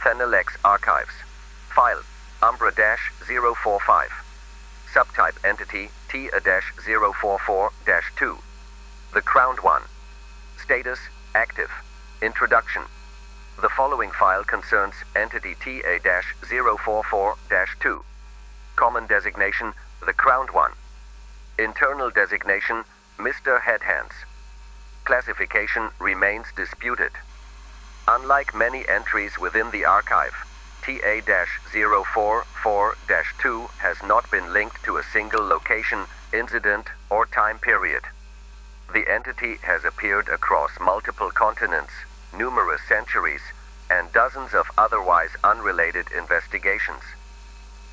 Thanallax Archives. File Umbra-045. Subtype entity T-044-2. The Crowned One. Status active. Introduction. The following file concerns entity TA-044-2. Common designation, the Crowned One. Internal designation, Mr. Headhands. Classification remains disputed. Unlike many entries within the archive, TA-044-2 has not been linked to a single location, incident, or time period. The entity has appeared across multiple continents, numerous centuries, and dozens of otherwise unrelated investigations.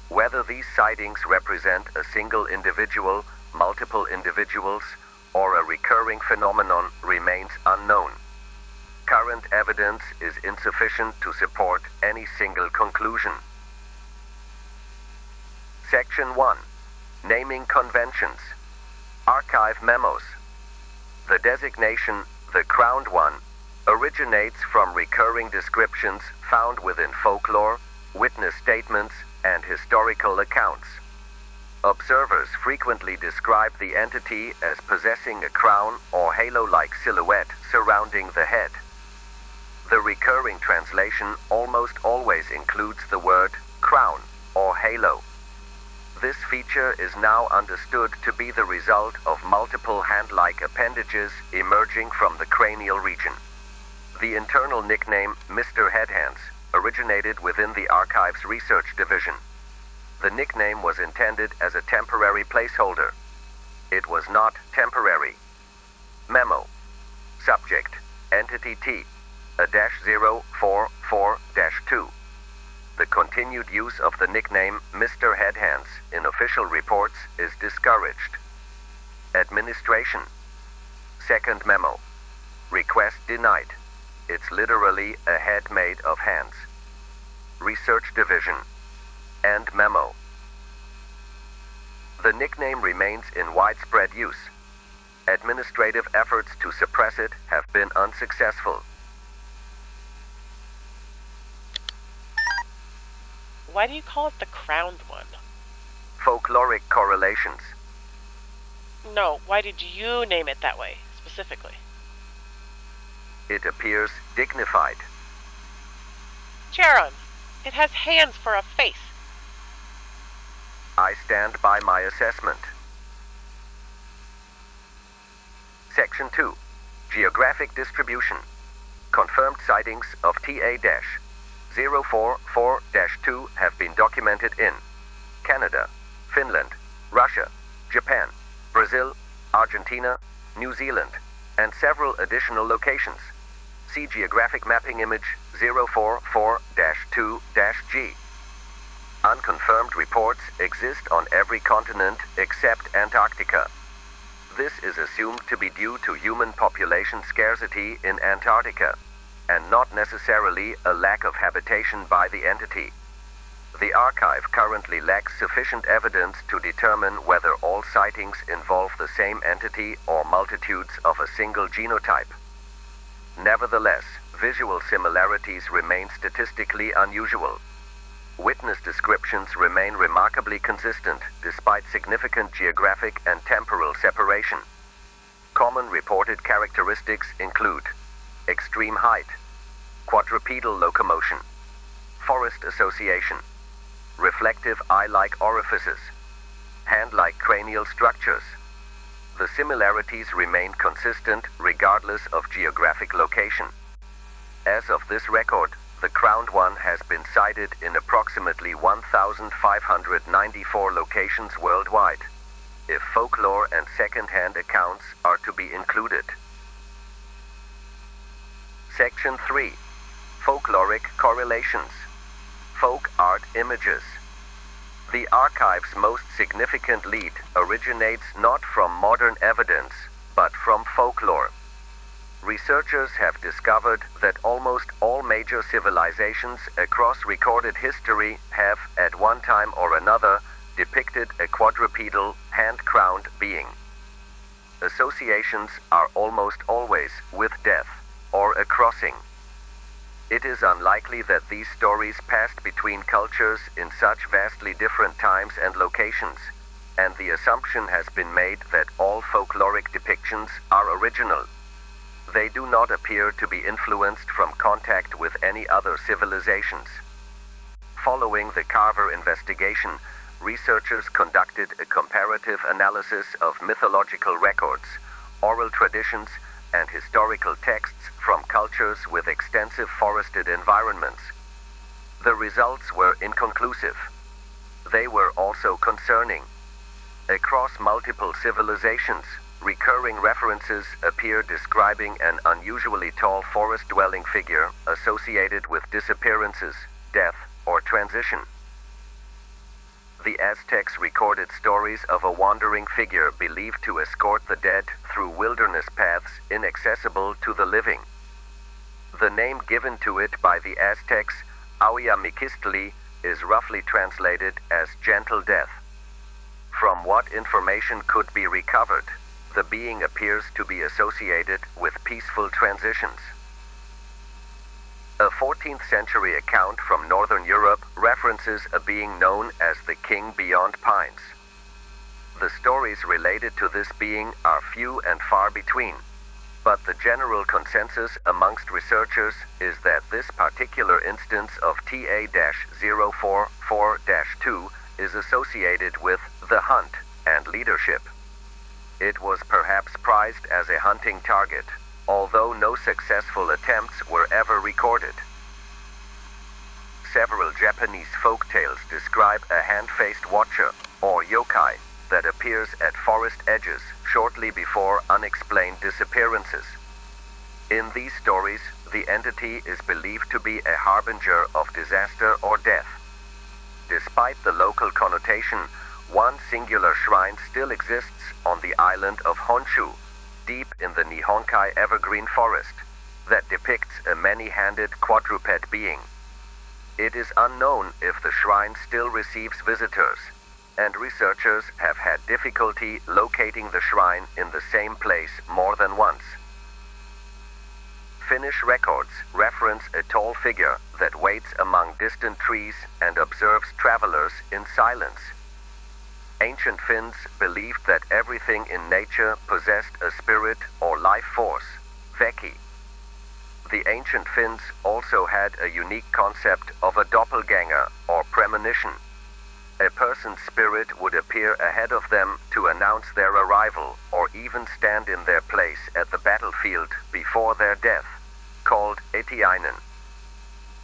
Whether these sightings represent a single individual, multiple individuals, or a recurring phenomenon remains unknown. Current evidence is insufficient to support any single conclusion. Section 1. Naming conventions. Archive memos. The designation, the Crowned One, originates from recurring descriptions found within folklore, witness statements, and historical accounts. Observers frequently describe the entity as possessing a crown or halo-like silhouette surrounding the head. The recurring translation almost always includes the word crown or halo. This feature is now understood to be the result of multiple hand-like appendages emerging from the cranial region. The internal nickname Mr. Headhands originated within the archive's research division. The nickname was intended as a temporary placeholder. It was not temporary. Memo. Subject, entity T, a -044-2. The continued use of the nickname Mr. Headhands in official reports is discouraged. Administration. Second memo. Request denied. It's literally a head made of hands. Research Division. End memo. The nickname remains in widespread use. Administrative efforts to suppress it have been unsuccessful. Why do you call it the Crowned One? Folkloric correlations. No, why did you name it that way, specifically? It appears dignified. Charon, it has hands for a face. I stand by my assessment. Section 2. Geographic distribution. Confirmed sightings of TA-044-2 have been documented in Canada, Finland, Russia, Japan, Brazil, Argentina, New Zealand, and several additional locations. See Geographic Mapping Image 044-2-G. Unconfirmed reports exist on every continent except Antarctica. This is assumed to be due to human population scarcity in Antarctica, and not necessarily a lack of habitation by the entity. The archive currently lacks sufficient evidence to determine whether all sightings involve the same entity or multitudes of a single genotype. Nevertheless, visual similarities remain statistically unusual. Witness descriptions remain remarkably consistent despite significant geographic and temporal separation. Common reported characteristics include extreme height, quadrupedal locomotion, forest association, reflective eye-like orifices, hand-like cranial structures. The similarities remain consistent regardless of geographic location. As of this record, the Crowned One has been sighted in approximately 1,594 locations worldwide, if folklore and second-hand accounts are to be included. Section 3. Folkloric correlations. Folk art images. The archive's most significant lead originates not from modern evidence, but from folklore. Researchers have discovered that almost all major civilizations across recorded history have, at one time or another, depicted a quadrupedal, hand-crowned being. Associations are almost always with death or a crossing. It is unlikely that these stories passed between cultures in such vastly different times and locations, and the assumption has been made that all folkloric depictions are original. They do not appear to be influenced from contact with any other civilizations. Following the Carver investigation, researchers conducted a comparative analysis of mythological records, oral traditions, and historical texts from cultures with extensive forested environments. The results were inconclusive. They were also concerning. Across multiple civilizations, recurring references appear describing an unusually tall forest-dwelling figure associated with disappearances, death, or transition. The Aztecs recorded stories of a wandering figure believed to escort the dead through wilderness paths inaccessible to the living. The name given to it by the Aztecs, Auyamikistli, is roughly translated as gentle death. From what information could be recovered, the being appears to be associated with peaceful transitions. A 14th century account from Northern Europe references a being known as the King Beyond Pines. The stories related to this being are few and far between, but the general consensus amongst researchers is that this particular instance of TA-044-2 is associated with the hunt and leadership. It was perhaps prized as a hunting target, although no successful attempts were ever recorded. Several Japanese folk tales describe a hand-faced watcher, or yokai, that appears at forest edges shortly before unexplained disappearances. In these stories, the entity is believed to be a harbinger of disaster or death. Despite the local connotation, one singular shrine still exists on the island of Honshu, deep in the Nihonkai evergreen forest, that depicts a many-handed quadruped being. It is unknown if the shrine still receives visitors, and researchers have had difficulty locating the shrine in the same place more than once. Finnish records reference a tall figure that waits among distant trees and observes travelers in silence. Ancient Finns believed that everything in nature possessed a spirit or life force, Veki. The ancient Finns also had a unique concept of a doppelganger or premonition. A person's spirit would appear ahead of them to announce their arrival or even stand in their place at the battlefield before their death, called etiainen.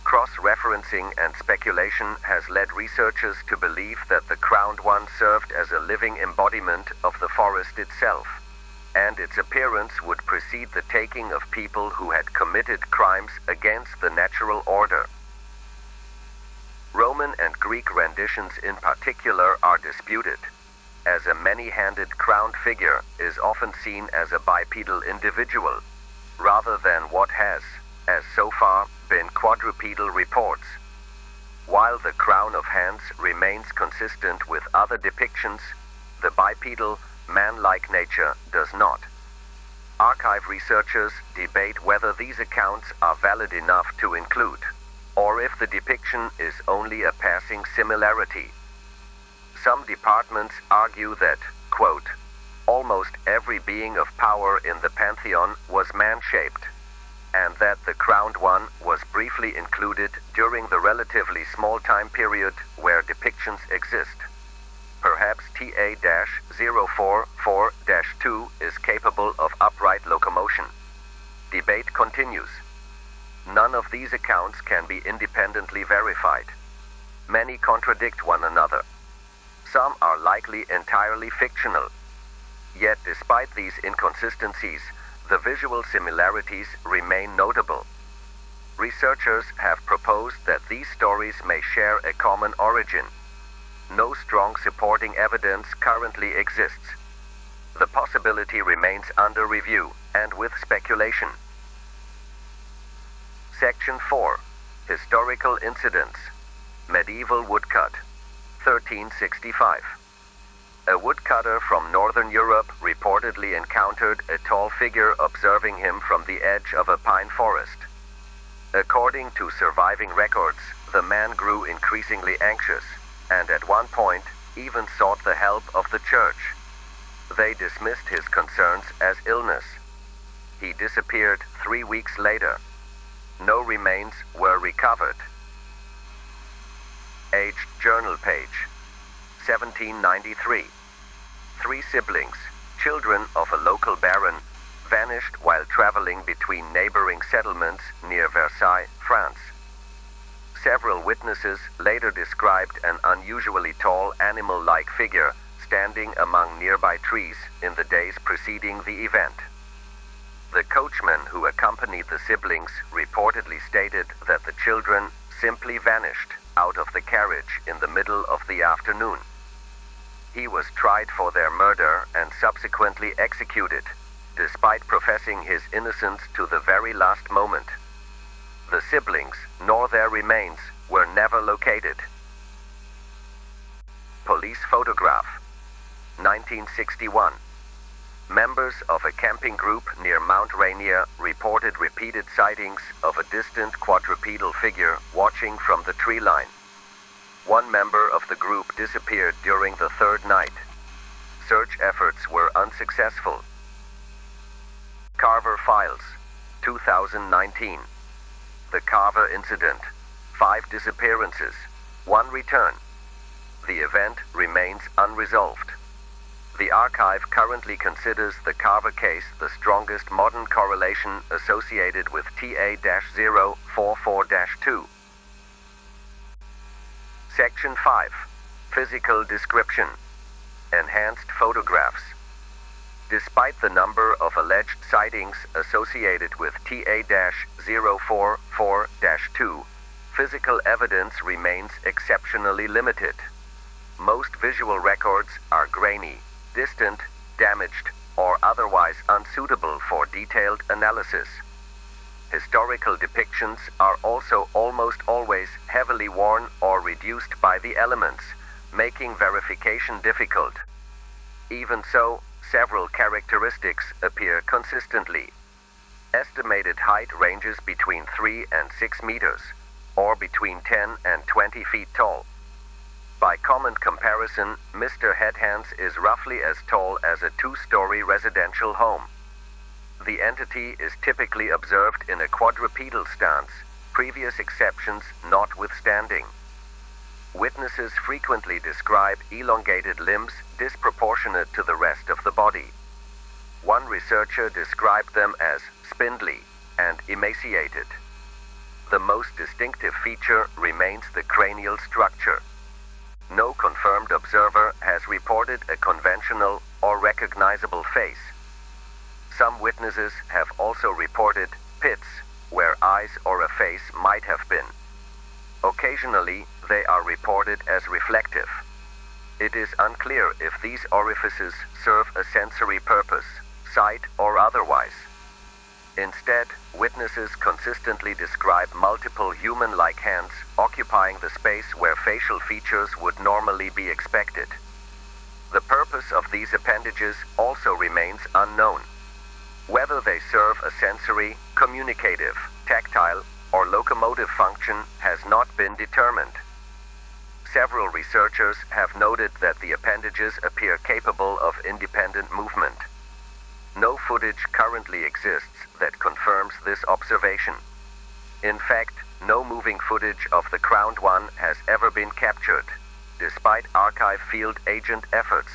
Cross-referencing and speculation has led researchers to believe that the crowned one served as a living embodiment of the forest itself, and its appearance would precede the taking of people who had committed crimes against the natural order. Roman and Greek renditions in particular are disputed, as a many-handed crowned figure is often seen as a bipedal individual, rather than what has, as so far, been quadrupedal reports. While the crown of hands remains consistent with other depictions, the bipedal, man-like nature does not. Archive researchers debate whether these accounts are valid enough to include, or if the depiction is only a passing similarity. Some departments argue that, quote, almost every being of power in the pantheon was man-shaped, and that the crowned one was briefly included during the relatively small time period where depictions exist. Perhaps TA-044-2 is capable of upright locomotion. Debate continues. None of these accounts can be independently verified. Many contradict one another. Some are likely entirely fictional. Yet despite these inconsistencies, the visual similarities remain notable. Researchers have proposed that these stories may share a common origin. No strong supporting evidence currently exists. The possibility remains under review and with speculation. Section 4. Historical Incidents. Medieval Woodcut. 1365. A woodcutter from Northern Europe reportedly encountered a tall figure observing him from the edge of a pine forest. According to surviving records, the man grew increasingly anxious, and at one point even sought the help of the church. They dismissed his concerns as illness. He disappeared 3 weeks later. No remains were recovered. Aged journal page, 1793. 3 siblings, children of a local baron, vanished while traveling between neighboring settlements near Versailles, France. Several witnesses later described an unusually tall animal-like figure standing among nearby trees in the days preceding the event. The coachman who accompanied the siblings reportedly stated that the children simply vanished out of the carriage in the middle of the afternoon. He was tried for their murder and subsequently executed, despite professing his innocence to the very last moment. The siblings, nor their remains, were never located. Police photograph, 1961. Members of a camping group near Mount Rainier reported repeated sightings of a distant quadrupedal figure watching from the tree line. One member of the group disappeared during the 3rd night. Search efforts were unsuccessful. Carver Files, 2019. The Carver Incident, 5 disappearances, 1 return. The event remains unresolved. The archive currently considers the Carver case the strongest modern correlation associated with TA-044-2. Section 5. Physical description. Enhanced photographs. Despite the number of alleged sightings associated with TA-044-2, physical evidence remains exceptionally limited. Most visual records are grainy, distant, damaged, or otherwise unsuitable for detailed analysis. Historical depictions are also almost always heavily worn or reduced by the elements, making verification difficult. Even so, several characteristics appear consistently. Estimated height ranges between 3 and 6 meters, or between 10 and 20 feet tall. By common comparison, Mr. Headhands is roughly as tall as a 2-story residential home. The entity is typically observed in a quadrupedal stance, previous exceptions notwithstanding. Witnesses frequently describe elongated limbs disproportionate to the rest of the body. One researcher described them as spindly and emaciated. The most distinctive feature remains the cranial structure. No confirmed observer has reported a conventional or recognizable face. Some witnesses have also reported pits where eyes or a face might have been. Occasionally, they are reported as reflective. It is unclear if these orifices serve a sensory purpose, sight or otherwise. Instead, witnesses consistently describe multiple human-like hands occupying the space where facial features would normally be expected. The purpose of these appendages also remains unknown. Whether they serve a sensory, communicative, tactile, or locomotive function has not been determined. Several researchers have noted that the appendages appear capable of independent movement. No footage currently exists that confirms this observation. In fact, no moving footage of the crowned one has ever been captured, despite archive field agent efforts.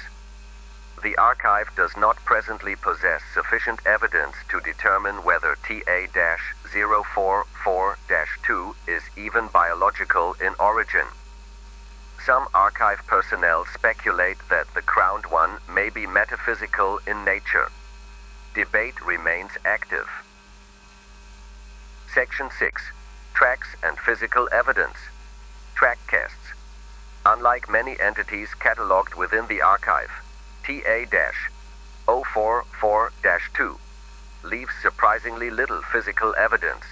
The archive does not presently possess sufficient evidence to determine whether TA-044-2 is even biological in origin. Some archive personnel speculate that the crowned one may be metaphysical in nature. Debate remains active. Section 6. Tracks and physical evidence. Track casts. Unlike many entities catalogued within the archive, TA-044-2 leaves surprisingly little physical evidence.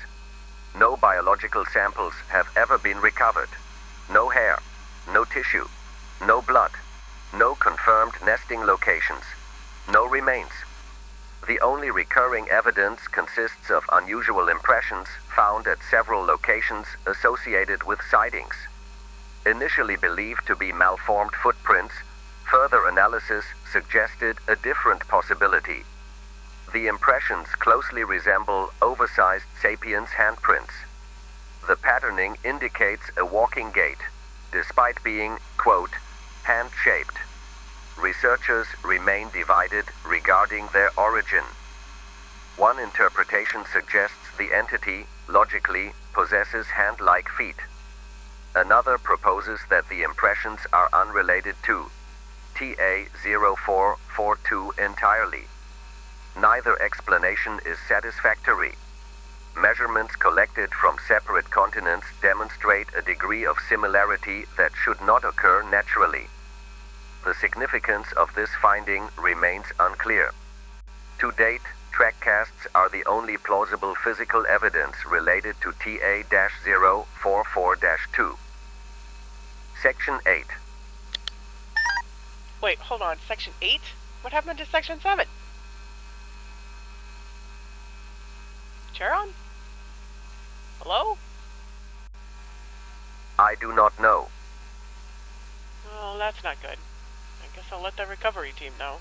No biological samples have ever been recovered. No hair, no tissue, no blood, no confirmed nesting locations, no remains. The only recurring evidence consists of unusual impressions found at several locations associated with sightings. Initially believed to be malformed footprints, further analysis suggested a different possibility. The impressions closely resemble oversized sapiens handprints. The patterning indicates a walking gait, despite being, quote, hand-shaped. Researchers remain divided regarding their origin. One interpretation suggests the entity, logically, possesses hand-like feet. Another proposes that the impressions are unrelated to TA0442 entirely. Neither explanation is satisfactory. Measurements collected from separate continents demonstrate a degree of similarity that should not occur naturally. The significance of this finding remains unclear. To date, trackcasts are the only plausible physical evidence related to TA-044-2. Section 8. Wait, hold on. Section 8? What happened to Section 7? Charon? Hello? I do not know. Oh, that's not good. I guess I'll let the recovery team know.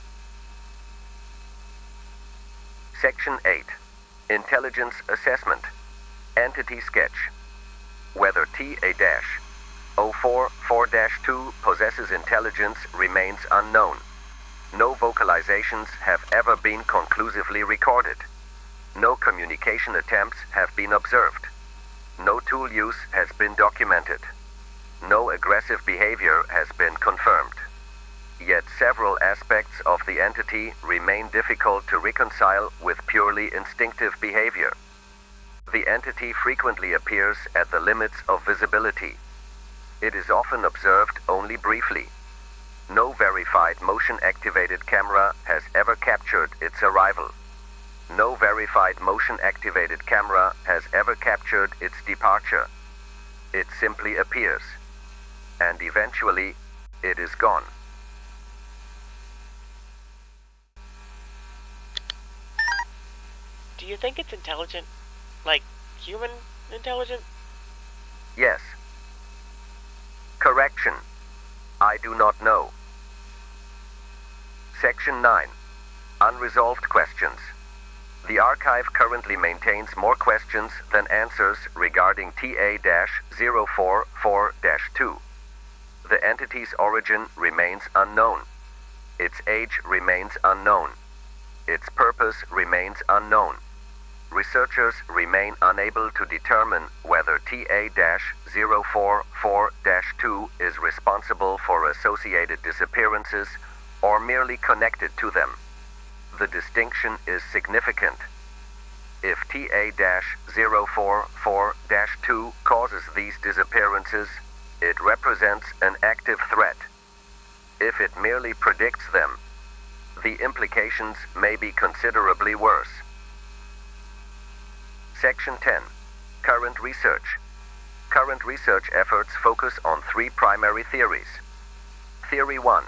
Section 8. Intelligence Assessment. Entity Sketch. Whether TA-044-2 possesses intelligence remains unknown. No vocalizations have ever been conclusively recorded. No communication attempts have been observed. No tool use has been documented. No aggressive behavior has been confirmed. Yet several aspects of the entity remain difficult to reconcile with purely instinctive behavior. The entity frequently appears at the limits of visibility. It is often observed only briefly. No verified motion-activated camera has ever captured its arrival. No verified motion-activated camera has ever captured its departure. It simply appears. And eventually, it is gone. Do you think it's intelligent? Like, human intelligent? Yes. Correction. I do not know. Section 9. Unresolved questions. The archive currently maintains more questions than answers regarding TA-044-2. The entity's origin remains unknown. Its age remains unknown. Its purpose remains unknown. Researchers remain unable to determine whether TA-044-2 is responsible for associated disappearances or merely connected to them. The distinction is significant. If TA-044-2 causes these disappearances, it represents an active threat. If it merely predicts them, the implications may be considerably worse. Section 10. Current research. Current research efforts focus on three primary theories. Theory 1.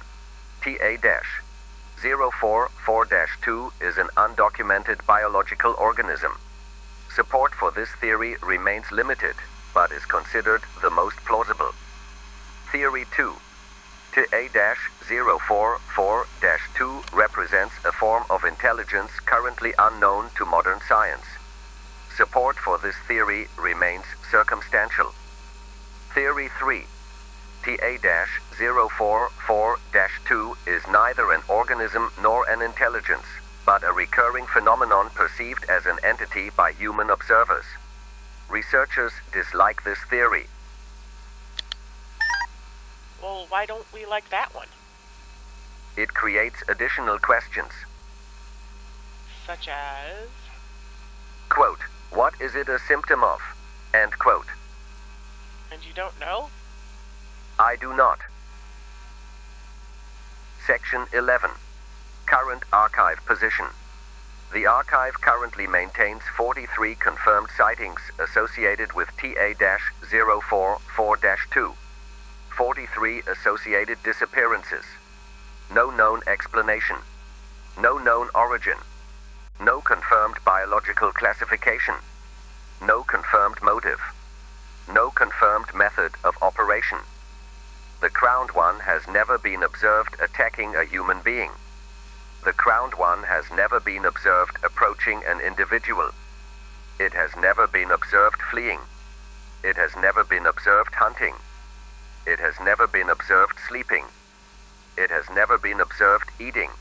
TA-044-2 is an undocumented biological organism. Support for this theory remains limited, but is considered the most plausible. Theory 2. TA-044-2 represents a form of intelligence currently unknown to modern science. Support for this theory remains circumstantial. Theory 3. TA-044-2 is neither an organism nor an intelligence, but a recurring phenomenon perceived as an entity by human observers. Researchers dislike this theory. Well, why don't we like that one? It creates additional questions. Such as? Quote, what is it a symptom of? End quote. And you don't know? I do not. Section 11. Current archive position. The archive currently maintains 43 confirmed sightings associated with TA-044-2. 43 associated disappearances. No known explanation. No known origin. No confirmed biological classification. No confirmed motive. No confirmed method of operation. The crowned one has never been observed attacking a human being. The crowned one has never been observed approaching an individual. It has never been observed fleeing. It has never been observed hunting. It has never been observed sleeping. It has never been observed eating.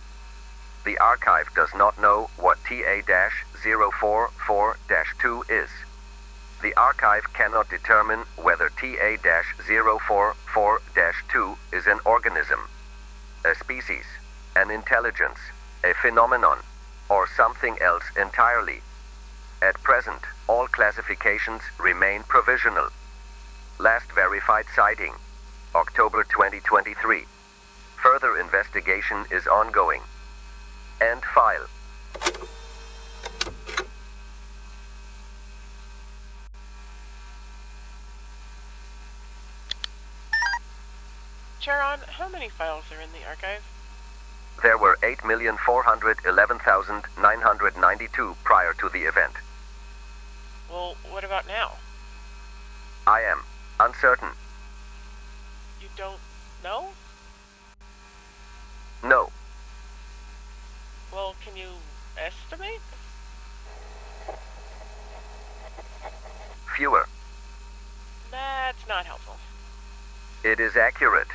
The archive does not know what TA-044-2 is. The archive cannot determine whether TA-044-2 is an organism, a species, an intelligence, a phenomenon, or something else entirely. At present, all classifications remain provisional. Last verified sighting, October 2023. Further investigation is ongoing. End file. Charon, how many files are in the archive? There were 8,411,992 prior to the event. Well, what about now? I am uncertain. You don't know? No. Well, can you estimate? Fewer. That's not helpful. It is accurate.